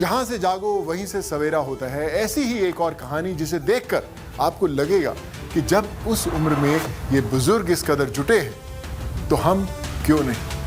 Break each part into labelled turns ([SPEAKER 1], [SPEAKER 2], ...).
[SPEAKER 1] जहां से जागो वहीं से सवेरा होता है। ऐसी ही एक और कहानी जिसे देखकर आपको लगेगा कि जब उस उम्र में ये बुजुर्ग इस कदर जुटे हैं तो हम क्यों नहीं।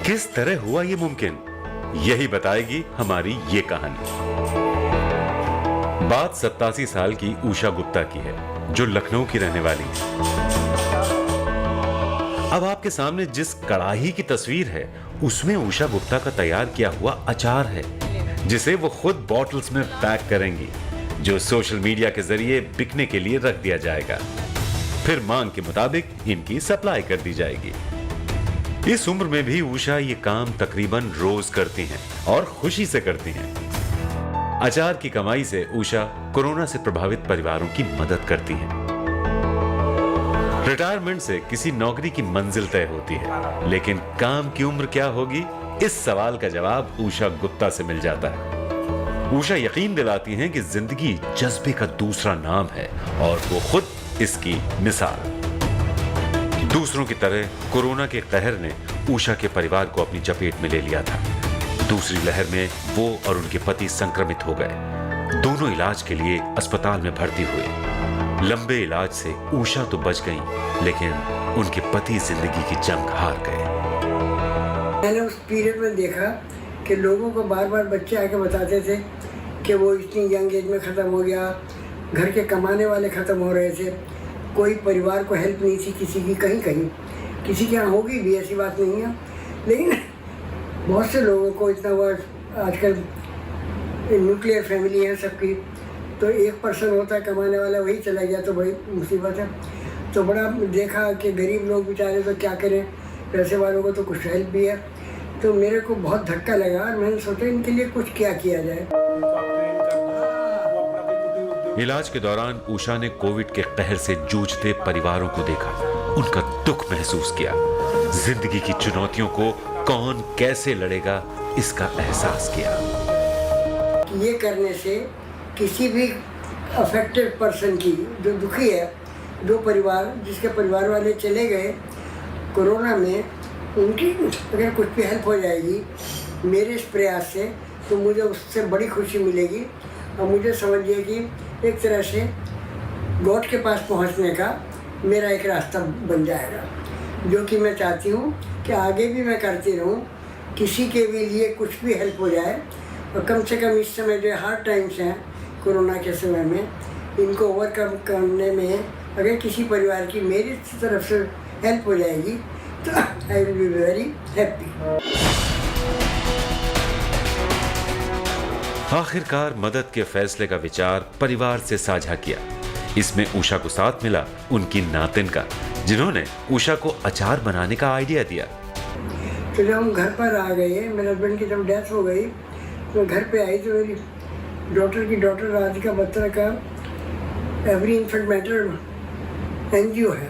[SPEAKER 2] किस तरह हुआ ये मुमकिन, यही बताएगी हमारी ये कहानी। बात 87 साल की उषा गुप्ता की है, जो लखनऊ की रहने वाली है। अब आपके सामने जिस कड़ाही की तस्वीर है, उसमें उषा गुप्ता का तैयार किया हुआ अचार है, जिसे वो खुद बॉटल्स में पैक करेंगी, जो सोशल मीडिया के जरिए बिकने के लिए रख दिया जाएगा। फिर मांग के मुताबिक इनकी सप्लाई कर दी जाएगी। इस उम्र में भी उषा ये काम तकरीबन रोज करती हैं और खुशी से करती हैं। अचार की कमाई से उषा कोरोना से प्रभावित परिवारों की मदद करती हैं। रिटायरमेंट से किसी नौकरी की मंजिल तय होती है, लेकिन काम की उम्र क्या होगी, इस सवाल का जवाब उषा गुप्ता से मिल जाता है। उषा यकीन दिलाती हैं कि जिंदगी जज्बे का दूसरा नाम है और वो खुद इसकी मिसाल। दूसरों की तरह कोरोना के कहर ने उषा के परिवार को अपनी चपेट में ले लिया था। दूसरी लहर में वो और उनके पति संक्रमित हो गए। दोनों इलाज के लिए अस्पताल में भर्ती हुए। लंबे इलाज से उषा तो बच गईं, लेकिन उनके पति जिंदगी की जंग हार गए।
[SPEAKER 3] मैंने उस पीरियड में देखा कि लोगों को बार बार बच्चे आके बताते थे कि वो इतनी यंग एज में ख़त्म हो गया, घर के कमाने वाले ख़त्म हो रहे थे, कोई परिवार को हेल्प नहीं थी किसी की। कहीं कहीं किसी के यहाँ होगी भी, ऐसी बात नहीं है, लेकिन बहुत से लोगों को इतना हुआ। आजकल न्यूक्लियर फैमिली है सबकी, तो एक पर्सन होता है कमाने वाला, वही चला गया तो बड़ी मुसीबत है। तो बड़ा देखा कि गरीब लोग बेचारे तो क्या करें, पैसे वालों को तो कुछ हेल्प भी है। तो मेरे को बहुत धक्का लगा और मैंने सोचा इनके लिए कुछ क्या किया जाए।
[SPEAKER 2] इलाज के दौरान उषा ने कोविड के कहर से जूझते परिवारों को देखा, उनका दुख महसूस किया। जिंदगी की चुनौतियों को कौन कैसे लड़ेगा, इसका एहसास किया।
[SPEAKER 3] ये करने से किसी भी अफेक्टेड पर्सन की, जो दुखी है, जो परिवार जिसके परिवार वाले चले गए कोरोना में, उनकी अगर कुछ भी हेल्प हो जाएगी मेरे इस प्रयास से, तो मुझे उससे बड़ी खुशी मिलेगी। और मुझे समझिए कि एक तरह से गॉड के पास पहुंचने का मेरा एक रास्ता बन जाएगा, जो कि मैं चाहती हूं कि आगे भी मैं करती रहूं। किसी के भी लिए कुछ भी हेल्प हो जाए, और कम से कम इस समय जो हार्ड टाइम्स हैं कोरोना के समय में, इनको ओवरकम करने में अगर किसी परिवार की मेरी तरफ से हेल्प हो जाएगी तो I will be very happy.
[SPEAKER 2] आखिरकार मदद के फैसले का विचार परिवार से साझा किया। इसमें उषा को साथ मिला उनकी नातिन का, जिन्होंने उषा को अचार बनाने का आइडिया दिया।
[SPEAKER 3] तो जब हम घर पर आ गए, मेरे हस्बैंड की जब डेथ हो गई, तो घर पे आई तो मेरी डॉटर राधिका बत्रा का एवरी इन्फेंट मैटर NGO है,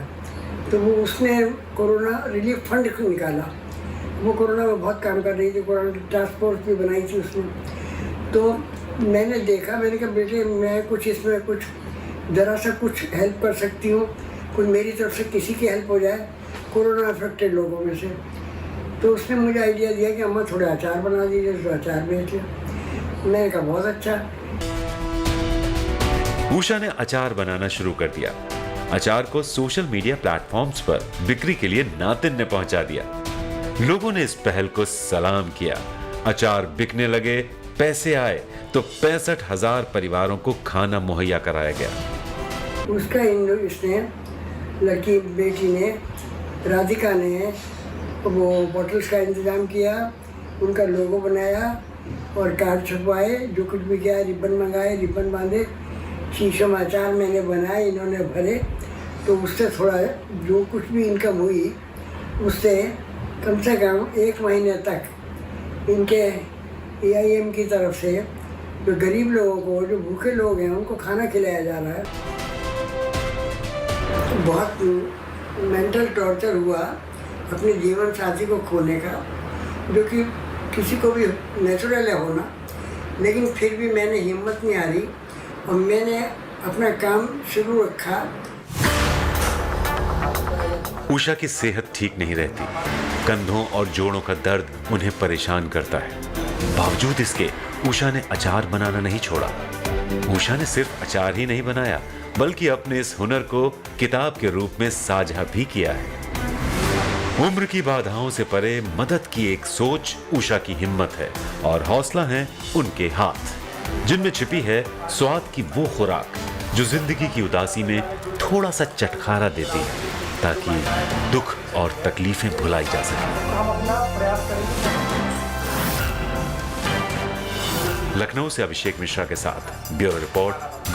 [SPEAKER 3] तो वो उसने कोरोना रिलीफ फंड निकाला। वो कोरोना में बहुत काम कर रही थी, कोरोना टास्क फोर्स भी बनाई थी उसने। तो मैंने देखा, मैंने कहा बेटे मैं कुछ इसमें कुछ ज़रा सा कुछ हेल्प कर सकती हूँ, कुछ मेरी तरफ से किसी की हेल्प हो जाए कोरोना अफेक्टेड लोगों में से। तो उसने मुझे आइडिया दिया कि अम्मा थोड़े अचार बना दीजिए, तो अचार बेच लिया। मैंने कहा बहुत अच्छा।
[SPEAKER 2] उषा ने अचार बनाना शुरू कर दिया। अचार को सोशल मीडिया प्लेटफॉर्म्स पर बिक्री के लिए नातिन ने पहुंचा दिया। लोगों ने इस पहल को सलाम किया। अचार बिकने लगे, पैसे आए तो 65,000 परिवारों को खाना मुहैया कराया गया।
[SPEAKER 3] उसका इसने लड़की बेटी ने, राधिका ने, वो बॉटल्स का इंतज़ाम किया, उनका लोगो बनाया और कार्ड छपवाए, जो कुछ भी किया, रिबन मंगाए, रिबन बांधे, समाचार मैंने बनाए, इन्होंने भरे, तो उससे थोड़ा जो कुछ भी इनकम हुई उससे कम से कम 1 महीने तक इनके AIM की तरफ से जो गरीब लोगों को, जो भूखे लोग हैं, उनको खाना खिलाया जा रहा है। बहुत मेंटल टॉर्चर हुआ अपने जीवन साथी को खोने का, जो कि किसी को भी नेचुरल है होना, लेकिन फिर भी मैंने हिम्मत नहीं हारी और मैंने अपना काम शुरू रखा।
[SPEAKER 2] उषा की सेहत ठीक नहीं रहती, कंधों और जोड़ों का दर्द उन्हें परेशान करता है। बावजूद इसके उषा ने अचार बनाना नहीं छोड़ा। उषा ने सिर्फ अचार ही नहीं बनाया, बल्कि अपने इस हुनर को किताब के रूप में साझा भी किया है। उम्र की बाधाओं से परे मदद की एक सोच उषा की हिम्मत है, और हौसला है उनके हाथ, जिनमें छिपी है स्वाद की वो खुराक जो जिंदगी की उदासी में थोड़ा सा चटखारा देती है, ताकि दुख और तकलीफें भुलाई जा सके। लखनऊ से अभिषेक मिश्रा के साथ ब्यूरो रिपोर्ट।